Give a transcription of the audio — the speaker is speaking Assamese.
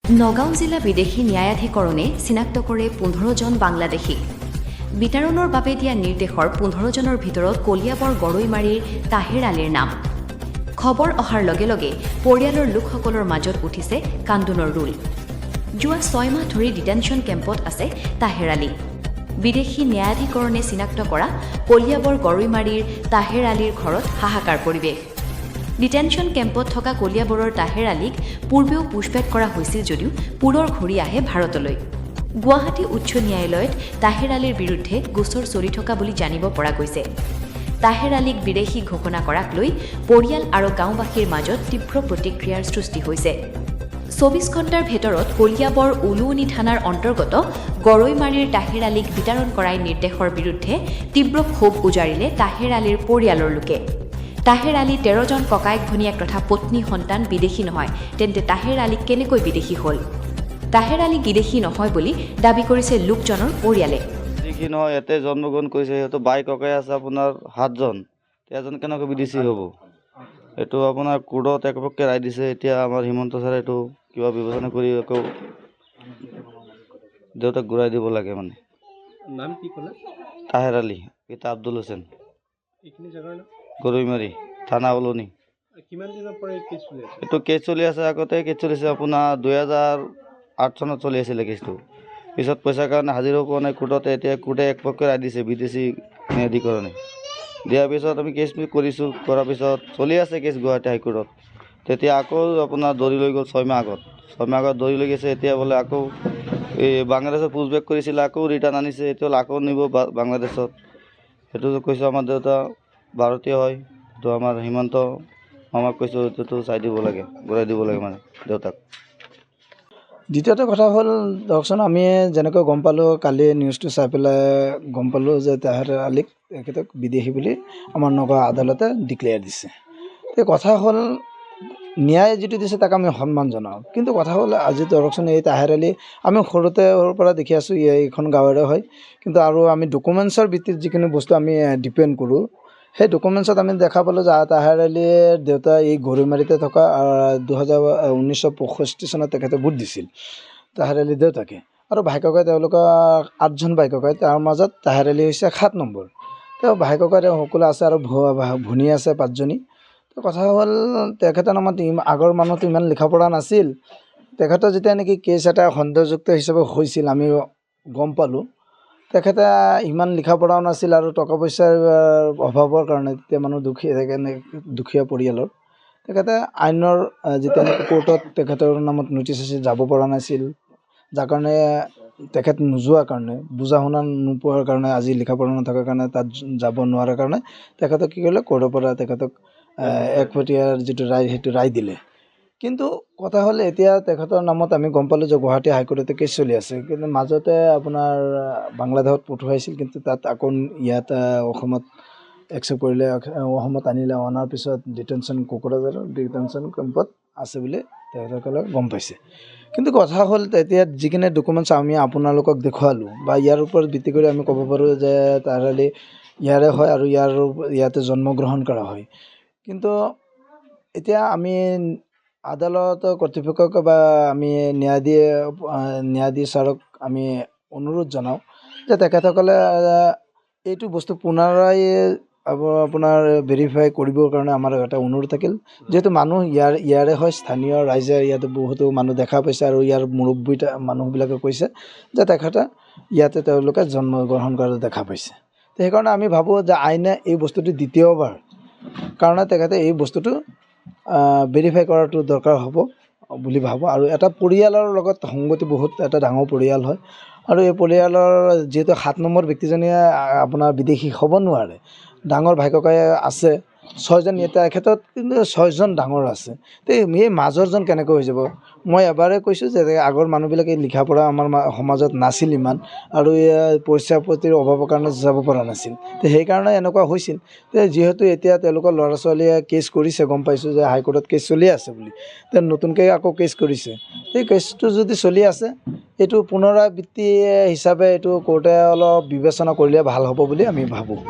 নগাঁও জিলা বিদেশী ন্যায়াধিকৰণে চিনাক্ত কৰে ১৫ জন বাংলাদেশীক। বিতাৰণৰ বাবে দিয়া নিৰ্দেশৰ ১৫ জনৰ ভিতৰত কলিয়াবৰ গৰৈমাৰীৰ তাহেৰ আলীৰ নাম। খবৰ অহাৰ লগে লগে পৰিয়ালৰ লোকসকলৰ মাজত উঠিছে কান্দোনৰ ৰোল। যোৱা ৬ মাহ ধৰি ডিটেনশ্যন কেম্পত আছে তাহেৰ আলী। বিদেশী ন্যায়াধিকৰণে চিনাক্ত কৰা কলিয়াবৰ গৰৈমাৰীৰ তাহেৰ আলীৰ ঘৰত হাহাকাৰ পৰিৱেশ। ডিটেনশ্যন কেম্পত থকা কলিয়াবৰৰ তাহেৰ আলীক পূৰ্বেও পুছবেক কৰা হৈছিল যদিও পুনৰ ঘূৰি আহে ভাৰতলৈ। গুৱাহাটী উচ্চ ন্যায়ালয়ত তাহেৰ আলীৰ বিৰুদ্ধে গোচৰ চলি থকা বুলি জানিব পৰা গৈছে। তাহেৰ আলীক বিদেশী ঘোষণা কৰাক লৈ পৰিয়াল আৰু গাঁওবাসীৰ মাজত তীব্ৰ প্ৰতিক্ৰিয়াৰ সৃষ্টি হৈছে। ২৪ ঘণ্টাৰ ভিতৰত কলিয়াবৰ উলুৱনি থানাৰ অন্তৰ্গত গৰৈমাৰীৰ তাহেৰ আলীক বিতৰণ কৰাই নিৰ্দেশৰ বিৰুদ্ধে তীব্ৰ ক্ষোভ উজাৰিলে তাহেৰ আলীৰ পৰিয়ালৰ লোকে। তাহেৰ আলী ১৩ জন ককায়েক ভনীয়েক তথা পত্নী সন্তান বিদেশী নহয়, তেন্তে তাহেৰ আলী কেনেকৈ বিদেশী হ'ল? তাহেৰ আলী বিদেশী নহয় বুলি দাবী কৰিছে লোকজনৰ পৰিয়ালে। বিদেশী নহয়, ইয়াতে জন্মগ্ৰহণ কৰিছে। সিহঁতৰ বাই ককাই আছে আপোনাৰ ৭জন। এজন কেনেকৈ বিদেশী হ'ব? এইটো আপোনাৰ কোৰ্টত একপক্ষে ৰায় দিছে। এতিয়া আমাৰ হিমন্ত ছাৰে এইটো কিবা বিবেচনা কৰি আকৌ দেউতাক ঘূৰাই দিব লাগে। মানে নাম কি ক'লে? তাহেৰ আলী, পিতা আব্দুল হোসেন, এইখিনি জেগাৰ নাম গৰৈমাৰী থানা উলনি। কিমান দিনৰ পৰা এই কেছ চলি আছে? এইটো কেছ চলি আছে, আগতে কেছ চলিছে আপোনাৰ ২০০৮ চনত চলি আছিলে কেছটো। পিছত পইচাৰ কাৰণে হাজিৰাও পোৱা নাই কোৰ্টতে। এতিয়া কোৰ্টে একপক্ষে ৰায় দিছে বিদেশী ন্যায়াধিকৰণে। দিয়াৰ পিছত আমি কেছ কৰিছোঁ, কৰাৰ পিছত চলি আছে কেছ গুৱাহাটী হাইকোৰ্টত। তেতিয়া আকৌ আপোনাৰ ধৰি লৈ গ'ল ৬ মাহ আগত। ৬ মাহ আগত ধৰি লৈ গৈছে। এতিয়া বোলে আকৌ এই বাংলাদেশত পুছবেক কৰিছিলে, আকৌ ৰিটাৰ্ণ আনিছে। এতিয়া আকৌ নিব বাংলাদেশত। সেইটো কৈছোঁ আমাৰ দেউতা ভাৰতীয় হয়, তো আমাৰ হিমন্ত আমাক কৈছোঁ এইটোতো চাই দিব লাগে, ঘূৰাই দিব লাগে মানে দেউতাক। দ্বিতীয়তে কথা হ'ল ধৰকচোন, আমি যেনেকৈ গম পালোঁ, কালি নিউজটো চাই পেলাই গম পালোঁ যে তাহেৰ আলীক তেখেতক বিদেশী বুলি আমাৰ নগাঁও আদালতে ডিক্লেয়াৰ দিছে। এই কথা হ'ল ন্যায় যিটো দিছে তাক আমি সন্মান জনাওঁ, কিন্তু কথা হ'ল আজি ধৰকচোন এই তাহেৰ আলী আমি সৰুৰ পৰা দেখি আছোঁ এইখন গাঁৱৰে হয়, কিন্তু আৰু আমি ডকুমেণ্টছৰ ভিত্তিত যিখিনি বস্তু আমি ডিপেণ্ড কৰোঁ, সেই ডকুমেণ্টছত আমি দেখা পালোঁ যে তাহেৰ আলীৰ দেউতা এই গৰৈমাৰীতে থকা ১৯৬৫ চনত তেখেতে ভোট দিছিল তাহেৰ আলীৰ দেউতাকে। আৰু ভাই ককাই তেওঁলোকৰ ৮জন ভাই ককাই, তাৰ মাজত তাহেৰ আলী হৈছে ৭ নম্বৰ। তেওঁ ভাই ককাই সকলো আছে আৰু ভনী আছে ৫জনী। তো কথা হ'ল তেখেতৰ নামত আগৰ মানুহটো ইমান লিখা পঢ়া নাছিল। তেখেতৰ যেতিয়া নেকি কেছ এটা সন্দেহযুক্ত হিচাপে হৈছিল, আমি গম পালোঁ তেখেতে ইমান লিখা পঢ়াও নাছিল আৰু টকা পইচাৰ অভাৱৰ কাৰণে তেতিয়া মানুহ দুখীয়া পৰিয়ালৰ তেখেতে আইনৰ যেতিয়া নেকি কোৰ্টত তেখেতৰ নামত নটিচ আছিল, যাব পৰা নাছিল। যাৰ কাৰণে তেখেত নোযোৱাৰ কাৰণে, বুজা শুনা নোপোৱাৰ কাৰণে, আজি লিখা পঢ়া নথকাৰ কাৰণে তাত যাব নোৱাৰাৰ কাৰণে তেখেতক কি কৰিলে, কোৰ্টৰ পৰা তেখেতক একপতীয়াৰ যিটো ৰায় সেইটো ৰায় দিলে। কিন্তু কথা হ'ল এতিয়া তেখেতৰ নামত আমি গম পালোঁ যে গুৱাহাটী হাইকোৰ্টতে কেছ চলি আছে, কিন্তু মাজতে আপোনাৰ বাংলাদেশত পঠোৱাইছিল, কিন্তু তাত আকৌ ইয়াত অসমত একচেপ্ট কৰিলে, অসমত আনিলে। অনাৰ পিছত কোকৰাঝাৰৰ ডিটেনশ্যন কেম্পত আছে বুলি তেখেতসকলে গম পাইছে। কিন্তু কথা হ'ল তেতিয়া যিখিনি ডকুমেণ্টছ আমি আপোনালোকক দেখুৱালোঁ বা ইয়াৰ ওপৰত ভিত্তি কৰি আমি ক'ব পাৰোঁ যে তাহেৰ আলী ইয়াৰে হয় আৰু ইয়াতে জন্মগ্ৰহণ কৰা হয়। কিন্তু এতিয়া আমি আদালতৰ কৰ্তৃপক্ষক বা আমি ন্যায়াধীশ ছাৰক আমি অনুৰোধ জনাওঁ যে তেখেতসকলে এইটো বস্তু পুনৰাই আপোনাৰ ভেৰিফাই কৰিবৰ কাৰণে আমাৰ এটা অনুৰোধ থাকিল। যিহেতু মানুহ ইয়াৰে হয়, স্থানীয় ৰাইজে ইয়াতে বহুতো মানুহ দেখা পাইছে আৰু ইয়াৰ মুৰব্বী মানুহবিলাকে কৈছে যে তেখেতে ইয়াতে তেওঁলোকে জন্মগ্ৰহণ কৰা দেখা পাইছে। তো সেইকাৰণে আমি ভাবোঁ যে আইনে এই বস্তুটো দ্বিতীয়বাৰ কাৰণে তেখেতে এই বস্তুটো ভেৰিফাই কৰাটো দৰকাৰ হ'ব বুলি ভাবোঁ। আৰু এটা পৰিয়ালৰ লগত সংগতি বহুত এটা ডাঙৰ পৰিয়াল হয়, আৰু এই পৰিয়ালৰ যিহেতু ৭ নম্বৰ ব্যক্তিজনীয়ে আপোনাৰ বিদেশী হ'ব নোৱাৰে। ডাঙৰ ভাই ককাই আছে ৬জন, এতিয়া ক্ষেত্ৰত কিন্তু ৬জন ডাঙৰ আছে। তো এই মাজৰজন কেনেকৈ হৈ যাব? মই এবাৰে কৈছোঁ যে আগৰ মানুহবিলাকে লিখা পঢ়া আমাৰ সমাজত নাছিল ইমান, আৰু পইচা পাতিৰ অভাৱৰ কাৰণে যাব পৰা নাছিল। তো সেইকাৰণে এনেকুৱা হৈছিল। যিহেতু এতিয়া তেওঁলোকৰ ল'ৰা ছোৱালীয়ে কেছ কৰিছে, গম পাইছোঁ যে হাইকোৰ্টত কেছ চলি আছে বুলি, নতুনকৈ আকৌ কেছ কৰিছে। এই কেছটো যদি চলি আছে, এইটো পুনৰাবৃত্তি হিচাপে এইটো কোৰ্টে অলপ বিবেচনা কৰিলে ভাল হ'ব বুলি আমি ভাবোঁ।